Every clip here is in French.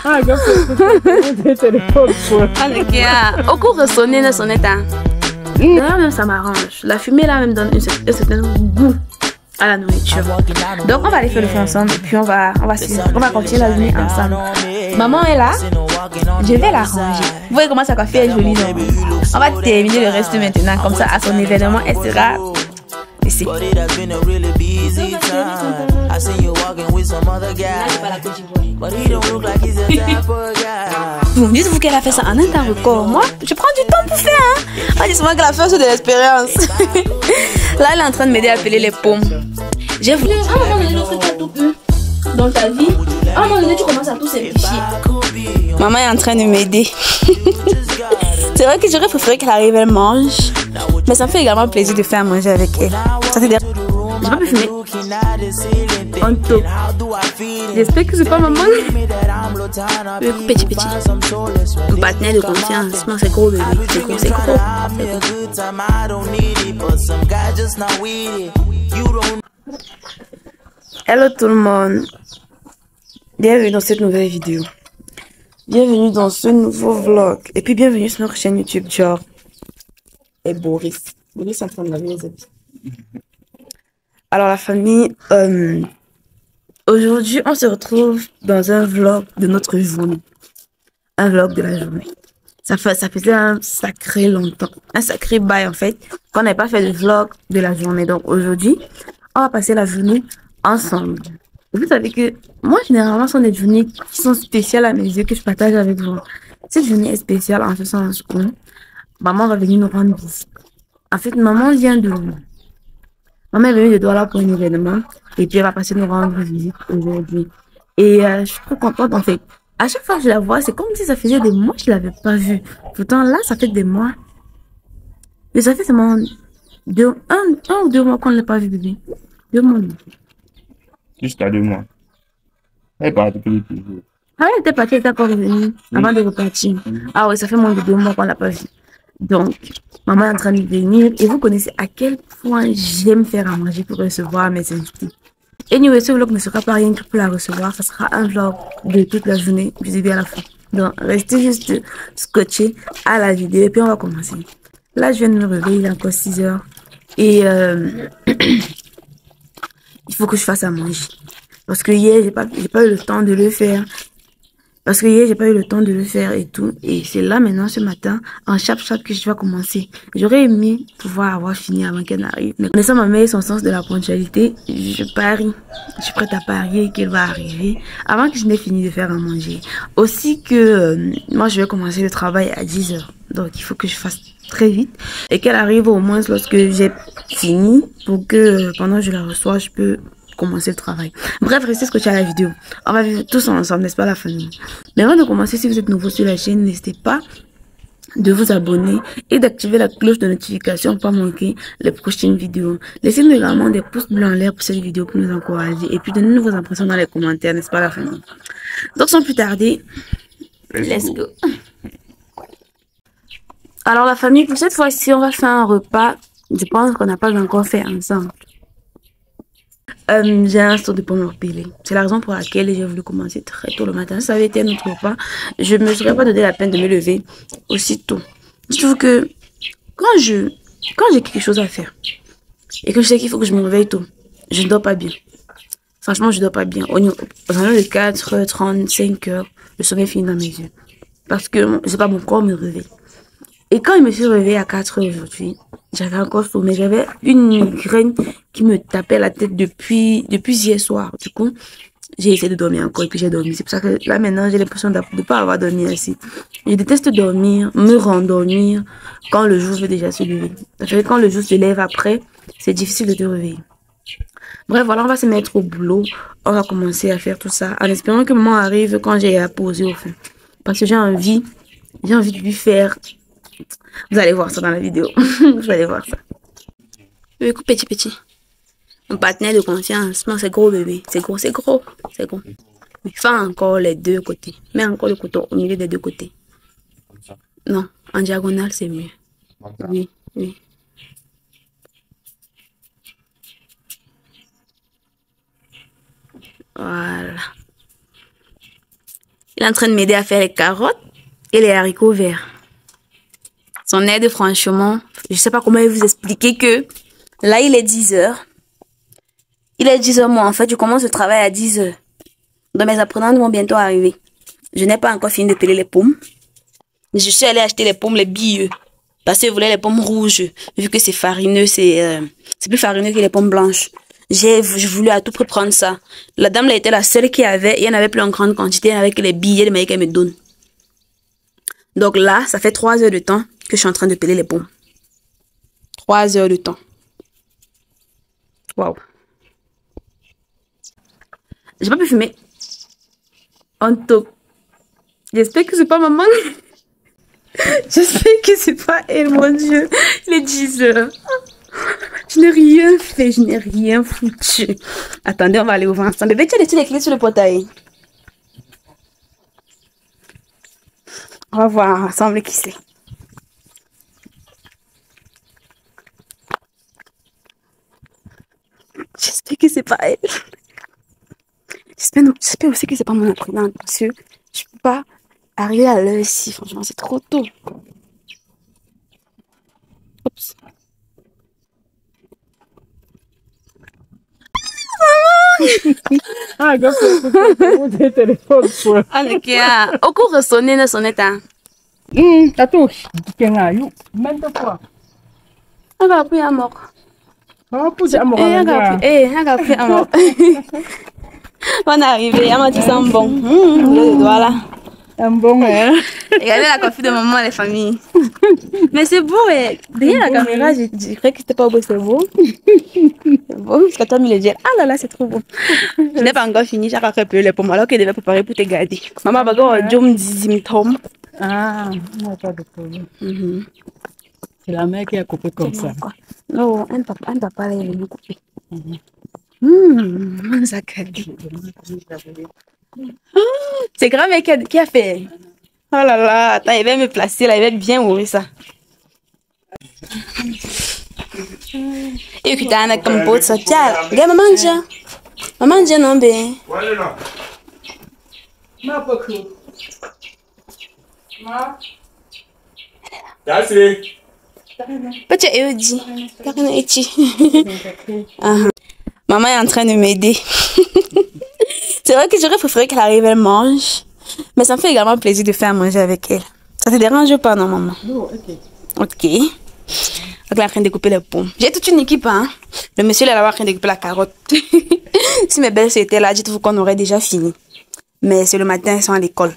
Ah, le téléphone. Au cours de sonner, ne sonnait pas. D'ailleurs, même ça m'arrange. La fumée là même donne un certain goût à la nourriture. Donc on va aller faire le feu ensemble et puis on va continuer la journée ensemble. Maman est là, je vais la ranger. Vous voyez comment sa coiffure est jolie, non? On va terminer le reste maintenant, comme ça à son événement elle sera ici. Bon, dites-vous qu'elle a fait ça en un temps record. Moi, je prends du temps pour faire. Hein. On dit souvent que la fête c'est de l'expérience. Là, elle est en train de m'aider à peler les pommes. J'ai voulu. À un moment donné, le truc a tout eu dans ta vie. À un moment donné, tu commences à tout simplifier. Maman est en train de m'aider. C'est vrai que j'aurais préféré qu'elle arrive, elle mange. Mais ça me fait également plaisir de faire manger avec elle. Ça c'est j'ai pas pu fumer. En top. J'espère que c'est pas maman. Petit. Un partenaire de confiance. Non, c'est gros bébé. C'est gros. Hello tout le monde. Bienvenue dans cette nouvelle vidéo. Bienvenue dans ce nouveau vlog. Et puis bienvenue sur notre chaîne YouTube Dior et Boris. Boris est en train de laver les habits. Alors la famille, aujourd'hui on se retrouve dans un vlog de notre journée. Un vlog de la journée. Ça faisait un sacré longtemps, un sacré bail en fait, qu'on n'avait pas fait de vlog de la journée. Donc aujourd'hui, on va passer la journée ensemble. Vous savez que moi généralement ce sont des journées qui sont spéciales à mes yeux que je partage avec vous. Cette journée est spéciale en ce sens où maman va venir nous rendre visite. En fait, maman est venue de Douala pour un événement et puis elle va passer nous rendre visite aujourd'hui. Et je suis trop contente en fait. À chaque fois que je la vois, c'est comme si ça faisait des mois que je l'avais pas vue. Pourtant là, ça fait des mois. Mais ça fait seulement un ou 2 mois qu'on ne l'a pas vu bébé. 2 mois. Jusqu'à 2 mois. Elle est partie depuis toujours. Ah, elle était partie, elle était encore revenue avant de repartir. Ah oui, ça fait moins de 2 mois qu'on l'a pas vue. Donc, maman est en train de venir et vous connaissez à quel point j'aime faire à manger pour recevoir mes invités. Et anyway, ce vlog ne sera pas rien que pour la recevoir, ça sera un vlog de toute la journée, visible à la fin. Donc, restez juste scotchés à la vidéo et puis on va commencer. Là, je viens de me réveiller, il est encore 6 heures et il faut que je fasse à manger. Parce que hier, j'ai pas eu le temps de le faire. Et tout. Et c'est là maintenant, ce matin, en chap que je vais commencer. J'aurais aimé pouvoir avoir fini avant qu'elle n'arrive. Mais connaissant ma mère et son sens de la ponctualité, je parie. Je suis prête à parier qu'elle va arriver avant que je n'ai fini de faire à manger. Aussi que moi, je vais commencer le travail à 10 heures. Donc, il faut que je fasse très vite. Et qu'elle arrive au moins lorsque j'ai fini pour que pendant que je la reçois, je peux commencer le travail. Bref, restez scotchés à la vidéo. On va vivre tous ensemble, n'est-ce pas la famille? Mais avant de commencer, si vous êtes nouveau sur la chaîne, n'hésitez pas de vous abonner et d'activer la cloche de notification pour pas manquer les prochaines vidéos. Laissez-nous également des pouces bleus en l'air pour cette vidéo pour nous encourager et puis donnez-nous vos impressions dans les commentaires, n'est-ce pas la famille? Donc sans plus tarder, let's go. Alors la famille, pour cette fois-ci, on va faire un repas. Je pense qu'on n'a pas encore fait ensemble. J'ai un saut de pommes pelées. C'est la raison pour laquelle j'ai voulu commencer très tôt le matin. Ça avait été un autre repas. Je me serais pas donné la peine de me lever aussitôt. Je trouve que quand j'ai quelque chose à faire et que je sais qu'il faut que je me réveille tôt, je ne dors pas bien. Franchement, je ne dors pas bien. Aux environs de 4h30, 5h, le sommeil finit dans mes yeux. Parce que je sais pas, mon corps me réveille. Et quand je me suis réveillée à 4h aujourd'hui, j'avais encore sommeil. J'avais une migraine qui me tapait la tête depuis hier soir. Du coup, j'ai essayé de dormir encore et puis j'ai dormi. C'est pour ça que là maintenant, j'ai l'impression de ne pas avoir dormi assez. Je déteste dormir, me rendormir quand le jour veut déjà se lever. Parce que quand le jour se lève après, c'est difficile de te réveiller. Bref, voilà, on va se mettre au boulot. On va commencer à faire tout ça en espérant que maman arrive quand j'ai à poser au fond. Parce que j'ai envie de lui faire. Vous allez voir ça dans la vidéo. Vous allez voir ça. Écoute, petit. Un partenaire de confiance. Non, c'est gros, bébé. C'est gros. Mais fais encore les deux côtés. Mets encore le couteau au milieu des deux côtés. Non, en diagonale, c'est mieux. Oui. Voilà. Il est en train de m'aider à faire les carottes et les haricots verts. Son aide, franchement, je sais pas comment vous expliquer que là, il est 10 heures. Il est 10 heures, moi, en fait, je commence le travail à 10 heures. Donc, mes apprenants vont bientôt arriver. Je n'ai pas encore fini de peler les pommes. Je suis allée acheter les pommes, les billes. Parce que je voulais les pommes rouges. Vu que c'est farineux, c'est plus farineux que les pommes blanches. J'ai voulu à tout prix prendre ça. La dame, là, était la seule qui avait. Il y en avait plus en grande quantité. Il y en avait que les billets de maïs qu'elle me donne. Donc là, ça fait 3 heures de temps que je suis en train de peler les pommes. 3 heures de temps. Waouh. J'ai pas pu fumer. En top. J'espère que c'est pas maman. J'espère que c'est pas elle, mon Dieu. Il est 10 heures. Je n'ai rien fait, je n'ai rien foutu. Attendez, on va aller ouvrir ensemble. Bébé, tu as laissé les clés sur le portail. On va voir ensemble qui c'est. J'espère que c'est pas elle. J'espère aussi que c'est pas mon apprenante parce que je peux pas arriver à l'heure ici. Franchement, c'est trop tôt. Oups. Ah, gars, c'est téléphone. Ah, ok. Au cours de sonner, ne sonnait pas. Attends, même de fois. On va appuyer à mort. Ah, pour ça, moi, On va appuyer à mort. On est arrivé, elle m'a dit ça bon. Le doigt là. Un bon, hein. Regardez la coiffure de maman et les familles. Mais c'est beau, et derrière la caméra, je dirais que c'était pas beau, c'est beau. C'est beau, parce que toi, mis le gel. Ah là là, c'est trop beau. Je n'ai pas encore fini, j'ai encore peu les pommes, alors qu'elle devait préparer pour te garder. Maman va dire, Dieu me dit, Tom. Ah, non, pas de problème. C'est la mère qui a coupé comme ça. Non, un papa, là, il m'a coupé. Ça cadet. C'est grand-mère qui a fait. Oh là là, attends, il va me placer là, il va être bien ouvrir ça. Et puis t'as un comme pote ça. Tiens, regarde maman déjà non ben. Petit Eudi, Karine Eti. Maman est en train de m'aider. C'est vrai que j'aurais préféré qu'elle arrive, elle mange. Mais ça me fait également plaisir de faire manger avec elle. Ça te dérange pas, non, maman? Non, ok. Ok. Donc, elle est en train de couper les pommes. J'ai toute une équipe, hein. Le monsieur, là, est en train de couper la carotte. Si mes belles étaient là, dites-vous qu'on aurait déjà fini. Mais c'est le matin, elles sont à l'école.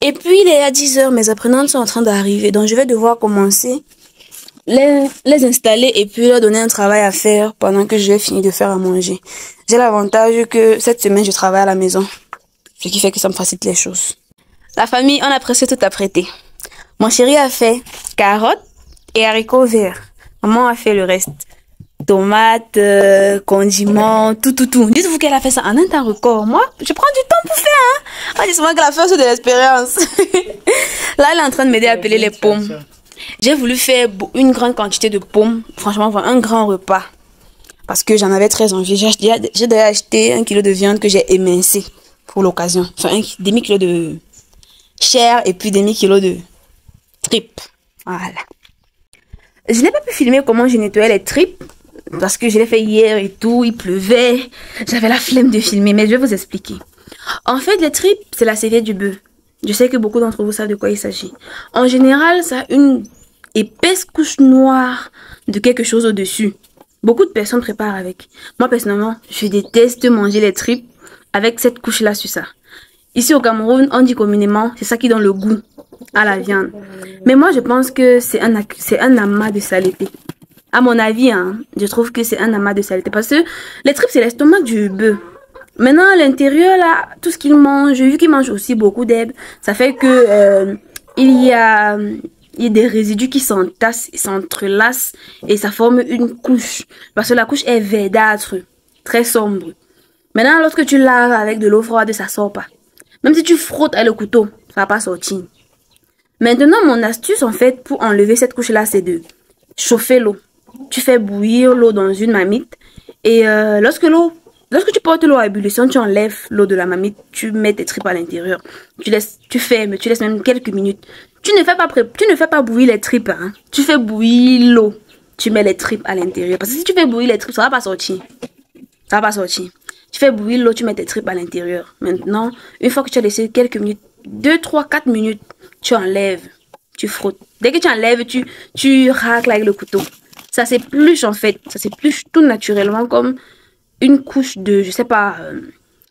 Et puis, il est à 10 heures, mes apprenantes sont en train d'arriver. Donc, je vais devoir commencer, les installer et puis leur donner un travail à faire pendant que je vais finir de faire à manger. J'ai l'avantage que cette semaine, je travaille à la maison. Ce qui fait que ça me facilite les choses. La famille, on a presque tout apprêté. Mon chéri a fait carottes et haricots verts. Maman a fait le reste. Tomates, condiments, tout. Dites-vous qu'elle a fait ça en un temps record. Moi, je prends du temps pour faire. Hein? On dit souvent que la force de l'expérience. Là, elle est en train de m'aider à peler les pommes. J'ai voulu faire une grande quantité de pommes. Franchement, un grand repas. Parce que j'en avais très envie. J'ai d'ailleurs acheté 1 kilo de viande que j'ai émincé pour l'occasion. Enfin, un demi-kilo de chair et puis demi-kilo de tripes. Voilà. Je n'ai pas pu filmer comment je nettoyais les tripes. Parce que je l'ai fait hier et tout. Il pleuvait. J'avais la flemme de filmer. Mais je vais vous expliquer. En fait, les tripes, c'est la serviette du bœuf. Je sais que beaucoup d'entre vous savent de quoi il s'agit. En général, ça a une épaisse couche noire de quelque chose au-dessus. Beaucoup de personnes préparent avec. Moi, personnellement, je déteste manger les tripes avec cette couche-là sur ça. Ici au Cameroun, on dit communément, c'est ça qui donne le goût à la viande. Mais moi, je pense que c'est un amas de saleté. À mon avis, hein, je trouve que c'est un amas de saleté. Parce que les tripes, c'est l'estomac du bœuf. Maintenant, à l'intérieur, là, tout ce qu'il mange, vu qu'il mange aussi beaucoup d'herbes, ça fait que il y a des résidus qui s'entassent, s'entrelacent et ça forme une couche. Parce que la couche est verdâtre, très sombre. Maintenant, lorsque tu laves avec de l'eau froide, ça sort pas. Même si tu frottes avec le couteau, ça va pas sortir. Maintenant, mon astuce, en fait, pour enlever cette couche-là, c'est de chauffer l'eau. Tu fais bouillir l'eau dans une marmite et lorsque l'eau Lorsque tu portes l'eau à ébullition, tu enlèves l'eau de la marmite, tu mets tes tripes à l'intérieur. Tu fermes, tu laisses même quelques minutes. Tu ne fais pas bouillir les tripes, hein. Tu fais bouillir l'eau. Tu mets les tripes à l'intérieur. Parce que si tu fais bouillir les tripes, ça va pas sortir. Ça va pas sortir. Tu fais bouillir l'eau, tu mets tes tripes à l'intérieur. Maintenant, une fois que tu as laissé quelques minutes, 2, 3, 4 minutes, tu enlèves, tu frottes. Dès que tu enlèves, tu racles avec le couteau. Ça s'épluche en fait. Ça s'épluche tout naturellement comme une couche de, je sais pas,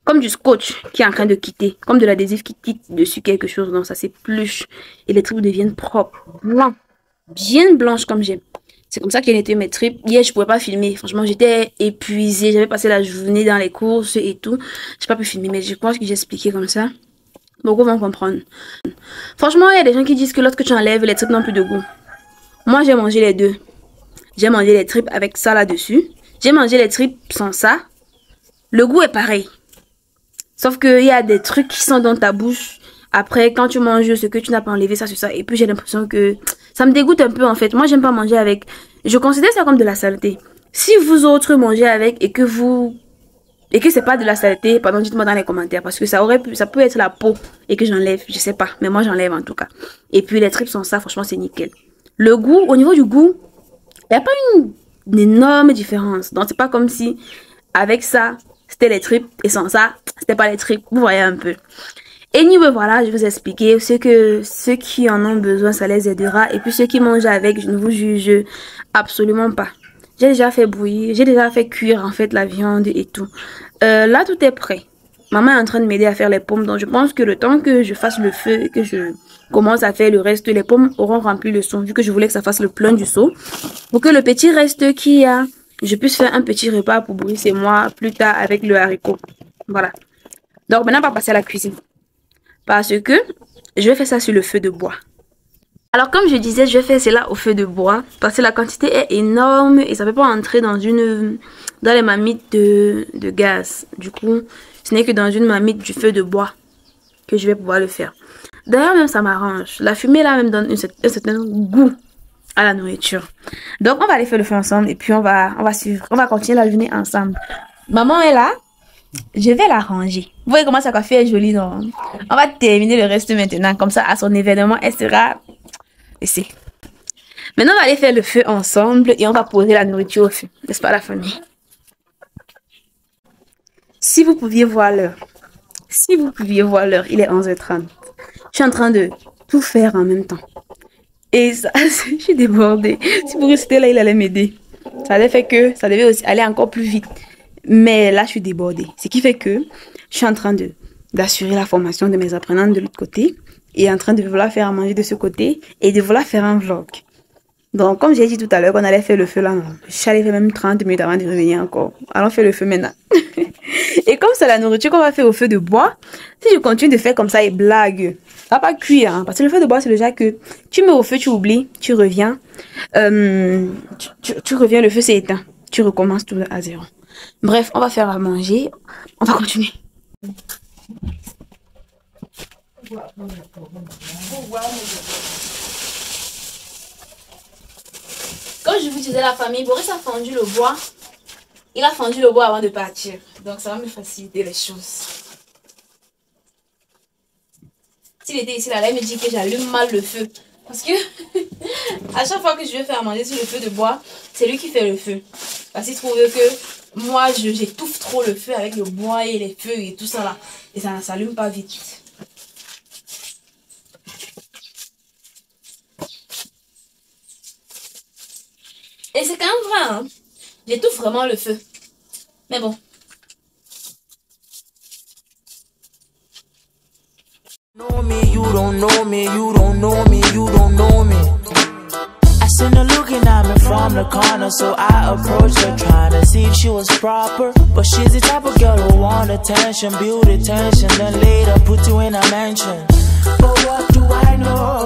comme du scotch qui est en train de quitter. Comme de l'adhésif qui quitte dessus quelque chose. Donc ça s'épluche. Et les tripes deviennent propres, blancs. Bien blanches comme j'aime. C'est comme ça qu'il était mes tripes. Hier, je pouvais pas filmer. Franchement, j'étais épuisée. J'avais passé la journée dans les courses et tout. J'ai pas pu filmer, mais je pense que j'ai expliqué comme ça. Beaucoup vont comprendre. Franchement, il y a des gens qui disent que lorsque tu enlèves, les tripes n'ont plus de goût. Moi, j'ai mangé les deux. J'ai mangé les tripes avec ça là-dessus. J'ai mangé les tripes sans ça. Le goût est pareil. Sauf qu'il y a des trucs qui sont dans ta bouche. Après, quand tu manges ce que tu n'as pas enlevé, ça, c'est ça. Et puis, j'ai l'impression que ça me dégoûte un peu, en fait. Moi, j'aime pas manger avec. Je considère ça comme de la saleté. Si vous autres mangez avec et que c'est pas de la saleté, pardon, dites-moi dans les commentaires. Parce que ça peut être la peau et que j'enlève. Je sais pas. Mais moi, j'enlève en tout cas. Et puis, les tripes sans ça, franchement, c'est nickel. Le goût, au niveau du goût, il n'y a pas une énorme différence. Donc, c'est pas comme si avec ça, c'était les tripes et sans ça, c'était pas les tripes. Vous voyez un peu. Et niveau, voilà, je vais vous expliquer. Que ceux qui en ont besoin, ça les aidera. Et puis, ceux qui mangent avec, je ne vous juge absolument pas. J'ai déjà fait bouillir, j'ai déjà fait cuire en fait la viande et tout. Là, tout est prêt. Maman est en train de m'aider à faire les pommes. Donc, je pense que le temps que je fasse le feu et que je commence à faire le reste, les pommes auront rempli le seau. Vu que je voulais que ça fasse le plein du seau. Pour que le petit reste qu'il y a, je puisse faire un petit repas pour Brice et moi plus tard avec le haricot. Voilà. Donc, maintenant, on va passer à la cuisine. Parce que je vais faire ça sur le feu de bois. Alors, comme je disais, je vais faire cela au feu de bois. Parce que la quantité est énorme et ça ne peut pas entrer dans les marmites de gaz. Du coup, ce n'est que dans une marmite du feu de bois que je vais pouvoir le faire. D'ailleurs, même ça m'arrange. La fumée là même donne un certain goût à la nourriture. Donc, on va aller faire le feu ensemble et puis on va continuer la journée ensemble. Maman est là. Je vais la ranger. Vous voyez comment sa coiffure est jolie, non? On va terminer le reste maintenant. Comme ça, à son événement, elle sera laissée. Maintenant, on va aller faire le feu ensemble et on va poser la nourriture au feu. N'est-ce pas, la famille? Si vous pouviez voir l'heure. Si vous pouviez voir l'heure, il est 11h30. Je suis en train de tout faire en même temps. Et ça, je suis débordée. Si vous restez là, il allait m'aider. Ça allait faire que ça devait aussi aller encore plus vite. Mais là, je suis débordée. Ce qui fait que je suis en train d'assurer la formation de mes apprenantes de l'autre côté. Et en train de vouloir faire à manger de ce côté. Et de vouloir faire un vlog. Donc, comme j'ai dit tout à l'heure qu'on allait faire le feu là, je suis allée faire même 30 minutes avant de revenir encore. Allons faire le feu maintenant. Et comme c'est la nourriture qu'on va faire au feu de bois, si je continue de faire comme ça et blague, ça va pas cuire. Hein, parce que le feu de bois, c'est déjà que tu mets au feu, tu oublies, tu reviens. Tu reviens, le feu s'est éteint. Tu recommences tout à zéro. Bref, on va faire à manger. On va continuer. Comme je vous disais, la famille, Boris a fendu le bois. Il a fendu le bois avant de partir. Donc, ça va me faciliter les choses. S'il était ici, il allait me dire que j'allume mal le feu. Parce que à chaque fois que je vais faire manger sur le feu de bois, c'est lui qui fait le feu. Parce qu'il trouve que moi, j'étouffe trop le feu avec le bois et les feux et tout ça là. Et ça ne s'allume pas vite. Et c'est quand même vrai, hein. J'étouffe vraiment le feu. Mais bon. Know me, you don't know me, you don't know me, you don't know me. I seen her looking at me from the corner, so I approached her trying to see if she was proper. But she's the type of girl who want attention, build attention, then later put you in a mansion. But what do I know?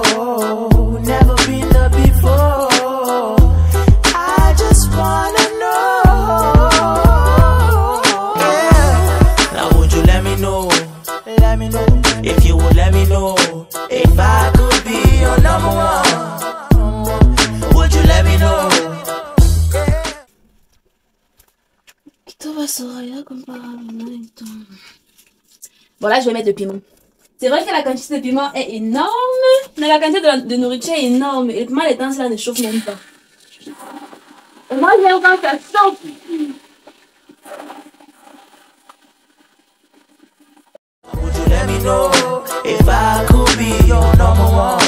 Never been there before. I just wanna know. Yeah. Now would you let me know? Let me know. If you would let me know. If I could be your number one. Would you let me know? va Soraya comme par hasard. Bon, là, je vais mettre le piment. C'est vrai que la quantité de piment est énorme, mais la quantité de nourriture est énorme. Et le piment, les temps, cela ne chauffe même pas. Et moi, j'aime quand ça chauffe. Would you let me know if I could be your number one?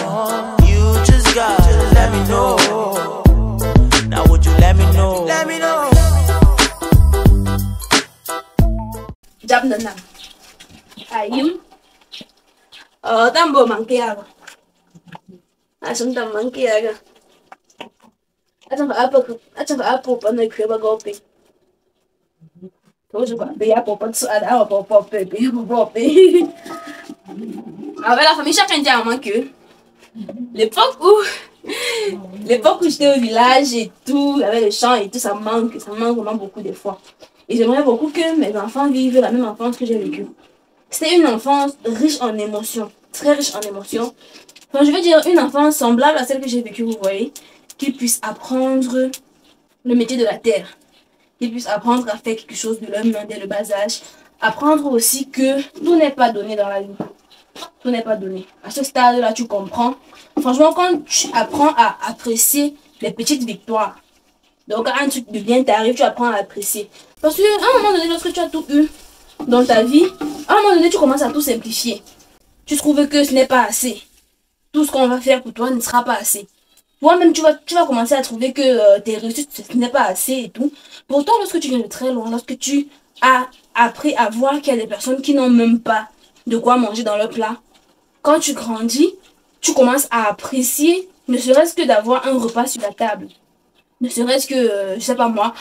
You just gotta let me know. Now would you let me know? Let me know. Jab nanam. Ayum. Oh, tambo manqué agua. Asum tam manqué agua. Atam apa pa na kweba gopi. Tojo kwa be ya popa tsu ada wa popa pepe pope. Avec la famille chacun dit à moi que l'époque où j'étais au village et tout, avec le chant et tout, ça manque vraiment beaucoup des fois. Et j'aimerais beaucoup que mes enfants vivent la même enfance que j'ai vécue. C'était une enfance riche en émotions, très riche en émotions. Enfin, je veux dire une enfance semblable à celle que j'ai vécue, vous voyez, qu'ils puissent apprendre le métier de la terre, qu'ils puissent apprendre à faire quelque chose de leur main dès le bas âge, apprendre aussi que tout n'est pas donné dans la vie. Tout n'est pas donné. À ce stade-là, tu comprends. Franchement, quand tu apprends à apprécier les petites victoires, donc quand un truc de bien t'arrive, tu apprends à apprécier. Parce qu'à un moment donné, lorsque tu as tout eu dans ta vie, à un moment donné, tu commences à tout simplifier. Tu trouves que ce n'est pas assez. Tout ce qu'on va faire pour toi ne sera pas assez. Toi-même, tu vas commencer à trouver que tes réussites, ce n'est pas assez et tout. Pourtant, lorsque tu viens de très loin, lorsque tu as appris à voir qu'il y a des personnes qui n'ont même pas de quoi manger dans leur plat, quand tu grandis, tu commences à apprécier, ne serait-ce que d'avoir un repas sur la table. Ne serait-ce que, je sais pas moi,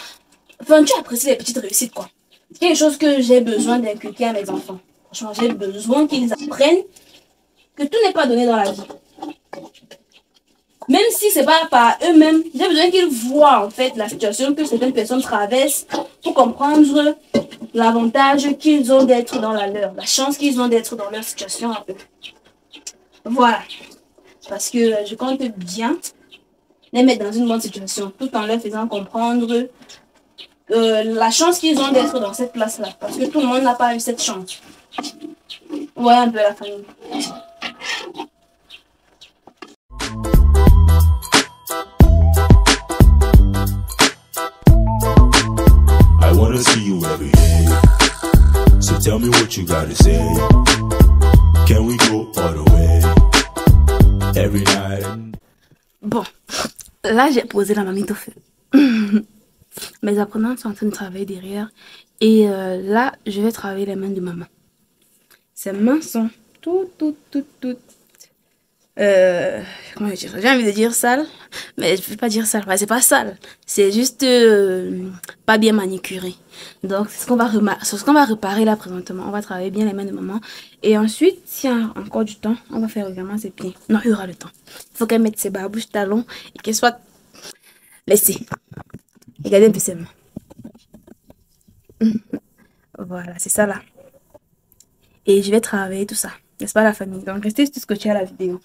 enfin, tu apprécies les petites réussites, quoi. C'est quelque chose que j'ai besoin d'inculquer à mes enfants. Franchement, j'ai besoin qu'ils apprennent que tout n'est pas donné dans la vie. Même si c'est pas par eux-mêmes, j'ai besoin qu'ils voient en fait la situation que certaines personnes traversent pour comprendre l'avantage qu'ils ont d'être dans la leur, la chance qu'ils ont d'être dans leur situation à eux. Voilà. Parce que je compte bien les mettre dans une bonne situation, tout en leur faisant comprendre la chance qu'ils ont d'être dans cette place-là. Parce que tout le monde n'a pas eu cette chance. Ouais, un peu la famille. I wanna see you every day. So tell me what you gotta say. Can we go all the way? Every night. Bon, là j'ai posé la mamie au feu. Mes apprenantes sont en train de travailler derrière. Et là, je vais travailler les mains de maman. Ses mains sont toutes. Comment dire, j'ai envie de dire sale, mais je ne vais pas dire sale. Enfin, c'est pas sale, c'est juste pas bien manicuré. Donc, c'est ce qu'on va réparer là présentement. On va travailler bien les mains de maman. Et ensuite, s'il y a encore du temps, on va faire également ses pieds. Non, il y aura le temps. Il faut qu'elle mette ses barbouches talons et qu'elle soit laissée. Regardez un peu ses mains. Voilà, c'est ça là. Et je vais travailler tout ça. N'est-ce pas la famille? Donc restez tout scotché à la vidéo.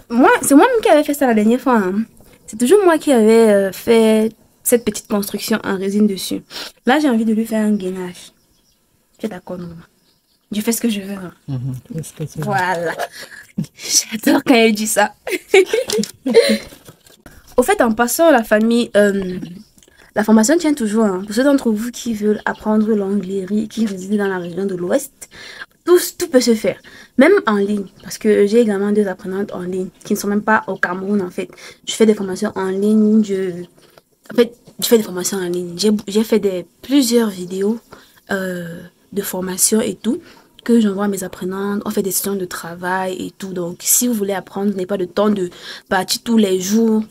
Moi, c'est moi-même qui avais fait ça la dernière fois. Hein. C'est toujours moi qui avais fait cette petite construction en résine dessus. Là, j'ai envie de lui faire un gainage. Tu es d'accord, maman? Je fais ce que je veux. Hein. Voilà. J'adore quand elle dit ça. Au fait, en passant la famille... la formation tient toujours. Hein. Pour ceux d'entre vous qui veulent apprendre l'anglairie, qui résident dans la région de l'Ouest, tout peut se faire. Même en ligne. Parce que j'ai également 2 apprenantes en ligne qui ne sont même pas au Cameroun en fait. Je fais des formations en ligne. Je fais des formations en ligne. J'ai fait plusieurs vidéos de formation et tout que j'envoie à mes apprenantes. On fait des sessions de travail et tout. Donc si vous voulez apprendre, vous n'avez pas de temps de partir tous les jours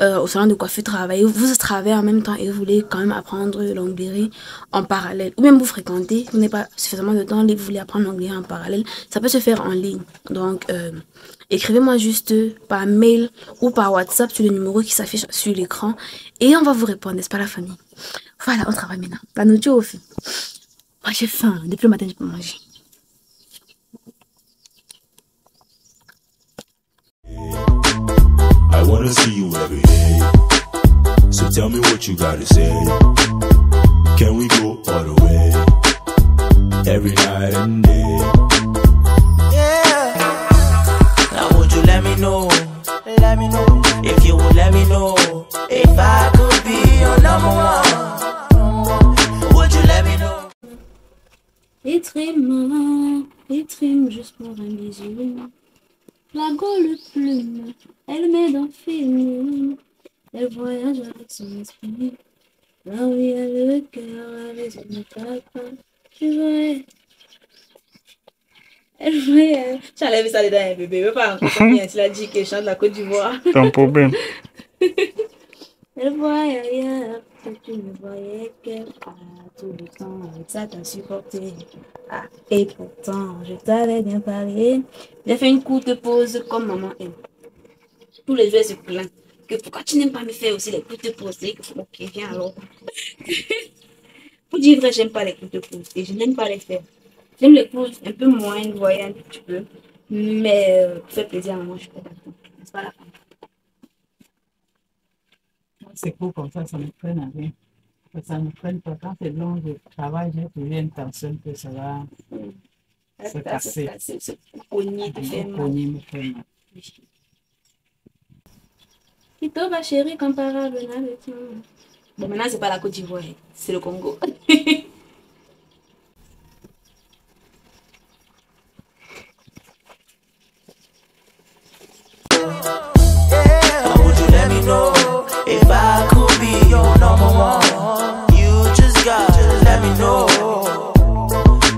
au salon de coiffure travailler, vous travaillez en même temps et vous voulez quand même apprendre l'anglais en parallèle, ou même vous fréquentez, vous n'avez pas suffisamment de temps, vous voulez apprendre l'anglais en parallèle, ça peut se faire en ligne. Donc écrivez-moi juste par mail ou par WhatsApp sur le numéro qui s'affiche sur l'écran et on va vous répondre, n'est-ce pas la famille? Voilà, on travaille maintenant. La nourriture au feu. Moi j'ai faim, depuis le matin je peux manger. I wanna see you every day. So tell me what you gotta say. Can we go all the way? Every night and day. Yeah. Now would you let me know? Let me know. If you would let me know. If I could be your number one. Would you let me know? Il trime juste pour un bisou. La gaule plume, elle met dans le film. Elle voyage avec son esprit. Là où il y a le cœur, avec son papa. Tu vois. Elle voyage. J'enlève ça dedans, bébé. Je pas encore bien. Tu l'as dit que je chante la Côte d'Ivoire. C'est un problème. Elle voyait ailleurs, que tu ne voyais que pas tout le temps. Avec ça, t'as supporté. Ah, et pourtant, je t'avais bien parlé. J'ai fait une courte pause comme maman aime. Tous les jours, elle se plaint. Que pourquoi tu n'aimes pas me faire aussi les courtes pauses? Ok, viens alors. Pour dire vrai, j'aime pas les courtes pauses. Et je n'aime pas les faire. J'aime les pauses un peu moins, voyer un petit peu. Mais pour faire plaisir à maman, je suis pas d'accord. C'est pas la fin. C'est cool comme ça me freine à rien. Ça me freine pas. Quand c'est long, je travaille, j'ai toujours une tension que ça va se casser. Se cogner, te faire mal. Cogner me fait mal. Tito va chérie comparable avec moi. Bon, maintenant, c'est pas la Côte d'Ivoire, c'est le Congo. Would you let me know if I could be your number one? You just gotta let me know.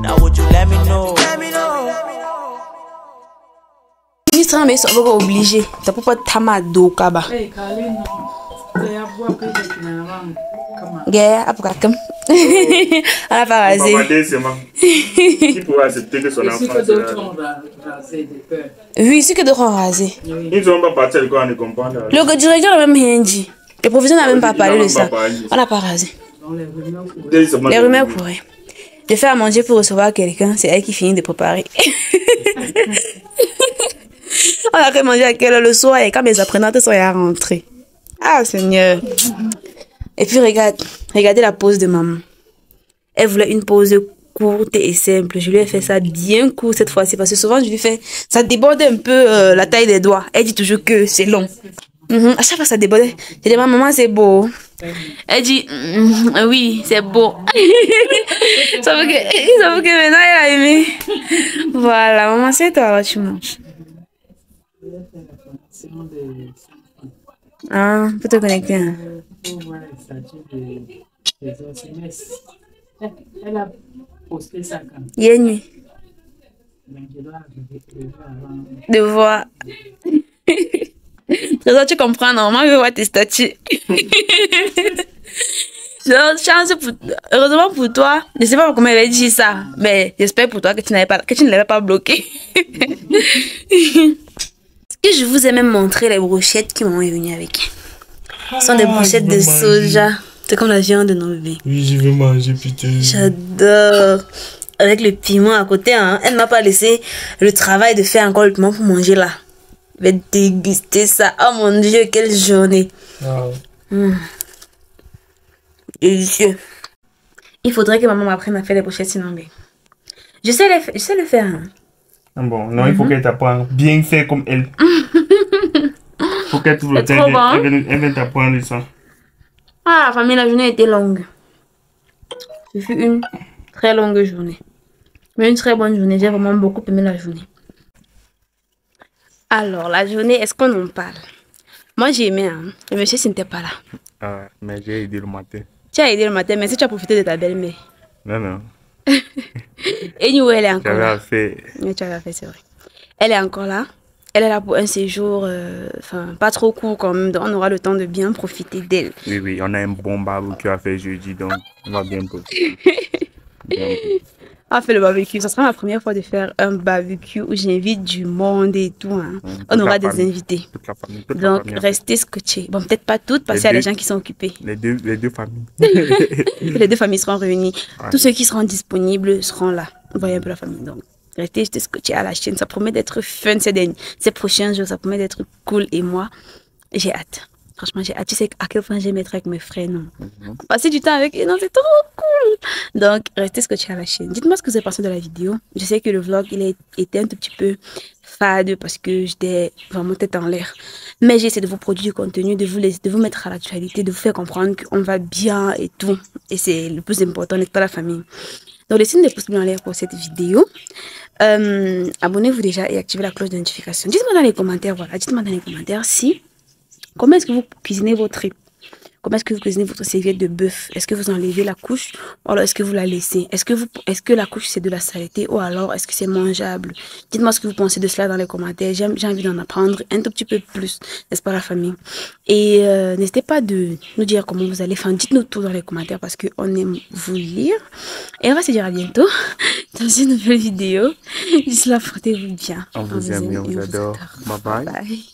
Now would you let me know? Let me know. Ministre, mais ils sont pas obligés. T'as pas de tamado kaba. Hey, Caroline, c'est à voir que j'ai finalement. Comment? Gaya, après comme. On a pas rasé. Qui pourrait accepter que son Et enfant si que d'autres ont rasé des peurs. Oui, c'est que d'autres ont rasé. Oui. Ils ne sont pas partis à l'école, on ne comprend pas. Le directeur n'a même rien dit. Le professeur n'a même pas parlé de ça. On n'a pas rasé. Donc les rumeurs pourraient. Les rumeurs couraient. J'ai fait à manger pour recevoir quelqu'un, c'est elle qui finit de préparer. On a fait manger à quelle heure le soir et quand mes apprenantes sont à rentrer. Ah Seigneur. Et puis regardez la pause de maman. Elle voulait une pause courte et simple. Je lui ai fait ça bien court cette fois-ci parce que souvent je lui fais, ça déborde un peu la taille des doigts. Elle dit toujours que c'est long. À chaque fois ça débordait. Je dis maman c'est beau. Elle dit oui c'est beau. Ça veut que maintenant elle a aimé. Voilà maman c'est toi tu manges. Ah pour te connecter. Hein. Pour voir les statuts des SMS. Elle a posté ça quand Il y a une nuit. même. Je dois arriver avant. De voir. Trésor, tu comprends, normalement, je vais voir tes statuts. Chance pour... Heureusement pour toi, je ne sais pas comment elle a dit ça, mais j'espère pour toi que tu ne l'avais pas bloqué. Est-ce que je vous ai même montré les brochettes qui m'ont venue avec? Ce sont des brochettes de soja. C'est comme la viande de nos bébés. Oui, je veux manger, putain. J'adore. Avec le piment à côté, hein. Elle ne m'a pas laissé le travail de faire encore le piment pour manger là. Je vais déguster ça. Oh mon Dieu, quelle journée. Wow. Délicieux. Il faudrait que maman m'apprenne à faire les brochettes sinon. Mais... Je sais le faire. Hein. Ah bon, non, il faut qu'elle t'apprenne bien faire comme elle. Il faut qu'elle trouve le temps. Elle vient t'apprendre ça. Ah, la famille, la journée était longue. Ce fut une très longue journée. Mais une très bonne journée. J'ai vraiment beaucoup aimé la journée. Alors, la journée, est-ce qu'on en parle? Moi, j'ai aimé. Hein. Le monsieur, ce n'était pas là. Ah, mais j'ai aidé le matin. Tu as aidé le matin, mais si tu as profité de ta belle-mère. Non, non. Et nous, elle est encore là. Fait. Mais tu avais fait, c'est vrai. Elle est encore là. Elle est là pour un séjour, pas trop court quand même. Donc on aura le temps de bien profiter d'elle. Oui, oui, on a un bon barbecue à faire jeudi, donc on va bien profiter. On a fait le barbecue. Ça sera ma première fois de faire un barbecue où j'invite du monde et tout. Hein. On aura des invités. Toute la famille. Donc restez scotchés. Bon, peut-être pas toutes parce qu'il y a des gens qui sont occupés. Les deux familles. Les deux familles seront réunies. Ouais. Tous ceux qui seront disponibles seront là. Vous voyez un peu la famille. Donc restez scotchés à la chaîne. Ça promet d'être fun ces prochains jours. Ça promet d'être cool. Et moi, j'ai hâte. franchement, tu sais à quel point j'aime être avec mes frères, non. Passer du temps avec eux, non, c'est trop cool. Donc, restez scotchés à la chaîne. Dites-moi ce que vous avez pensé de la vidéo. Je sais que le vlog, il a été un tout petit peu fade parce que j'étais vraiment tête en l'air. Mais j'ai essayé de vous produire du contenu, de vous mettre à l'actualité, de vous faire comprendre qu'on va bien et tout. Et c'est le plus important, n'est-ce pas la famille? Donc, laissez-nous des pouces bleus en l'air pour cette vidéo. Abonnez-vous déjà et activez la cloche de notification. Dites-moi dans les commentaires, voilà, dites-moi dans les commentaires comment est-ce que vous cuisinez vos tripes? Comment est-ce que vous cuisinez votre serviette de bœuf? Est-ce que vous enlevez la couche ou alors est-ce que vous la laissez? Est-ce que la couche c'est de la saleté ou alors est-ce que c'est mangeable? Dites-moi ce que vous pensez de cela dans les commentaires. J'ai envie d'en apprendre un tout petit peu plus, n'est-ce pas la famille? Et n'hésitez pas de nous dire comment vous allez. Enfin, dites-nous tout dans les commentaires parce qu'on aime vous lire. Et on va se dire à bientôt dans une nouvelle vidéo. D'ici là, portez-vous bien. On vous aime et on vous adore. Bye bye. Bye.